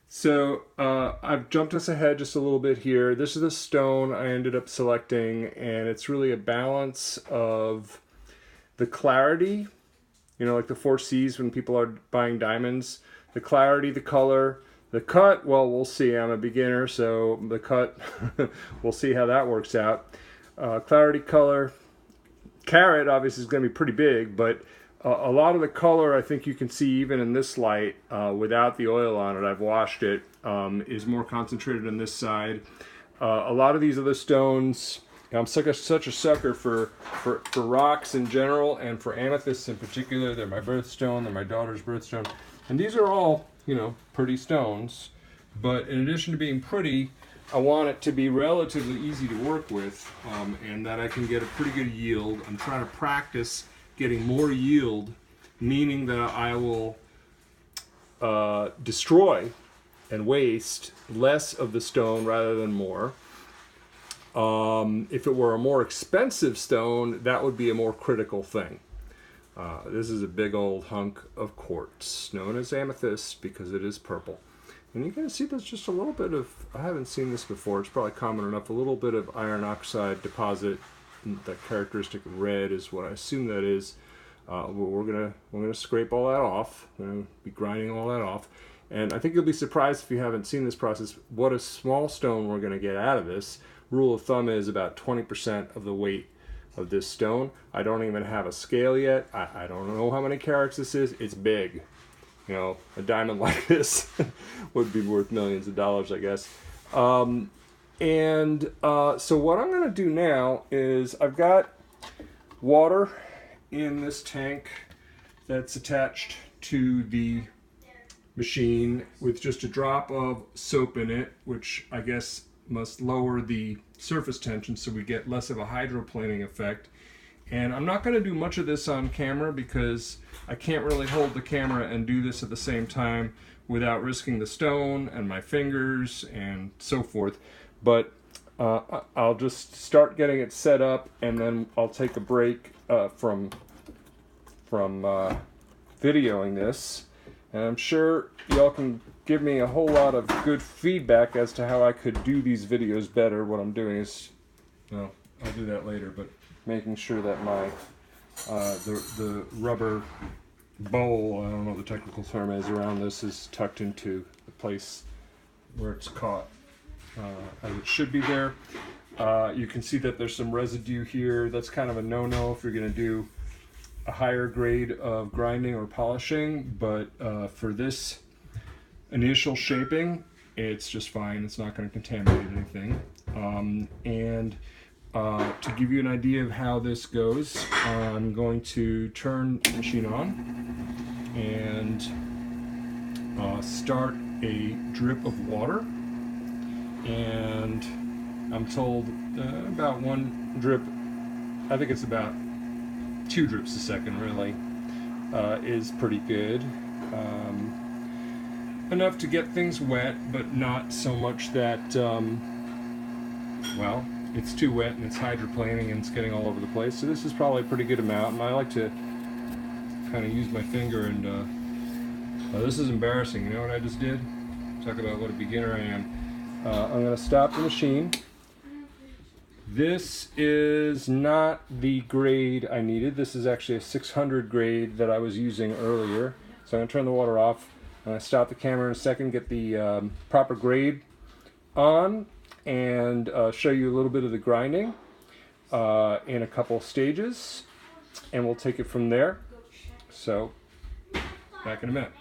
So I've jumped us ahead just a little bit here. This is the stone I ended up selecting, and it's really a balance of the clarity, you know, like the 4Cs when people are buying diamonds. The clarity, the color, the cut, well, we'll see. I'm a beginner, so the cut, we'll see how that works out. Clarity, color, carat obviously is going to be pretty big, but a lot of the color I think you can see even in this light without the oil on it, I've washed it, is more concentrated on this side. A lot of these other stones, I'm such a sucker for rocks in general and for amethysts in particular. They're my birthstone, they're my daughter's birthstone. And these are all, you know, pretty stones. But in addition to being pretty, I want it to be relatively easy to work with and that I can get a pretty good yield. I'm trying to practice getting more yield, meaning that I will destroy and waste less of the stone rather than more. If it were a more expensive stone, that would be a more critical thing. This is a big old hunk of quartz, known as amethyst because it is purple. And you can see there's just a little bit of, I haven't seen this before, it's probably common enough, a little bit of iron oxide deposit. That characteristic red is what I assume that is. We're gonna scrape all that off. We're gonna be grinding all that off. And I think you'll be surprised if you haven't seen this process, what a small stone we're gonna get out of this. Rule of thumb is about 20% of the weight of this stone. I don't even have a scale yet. I don't know how many carats this is. It's big. You know, a diamond like this would be worth millions of dollars, I guess. So what I'm going to do now is I've got water in this tank that's attached to the machine with just a drop of soap in it, which I guess must lower the surface tension so we get less of a hydroplaning effect. And I'm not going to do much of this on camera because I can't really hold the camera and do this at the same time without risking the stone and my fingers and so forth. But I'll just start getting it set up, and then I'll take a break from videoing this. And I'm sure y'all can give me a whole lot of good feedback as to how I could do these videos better. What I'm doing is, well, I'll do that later, but making sure that my the rubber bowl, I don't know what the technical term is, around this is tucked into the place where it's caught as it should be there. You can see that there's some residue here. That's kind of a no-no if you're going to do a higher grade of grinding or polishing, but for this initial shaping, it's just fine. It's not going to contaminate anything. To give you an idea of how this goes, I'm going to turn the machine on and start a drip of water. And I'm told about one drip, I think it's about 2 drips a second really, is pretty good. Enough to get things wet, but not so much that, well, it's too wet and it's hydroplaning and it's getting all over the place. So this is probably a pretty good amount, and I like to kind of use my finger and this is embarrassing. You know what I just did? Talk about what a beginner I am. I'm going to stop the machine. This is not the grade I needed. This is actually a 600 grade that I was using earlier. So I'm going to turn the water off. I'm going to stop the camera in a second, get the proper grade on, and show you a little bit of the grinding in a couple stages, and we'll take it from there. So, back in a minute.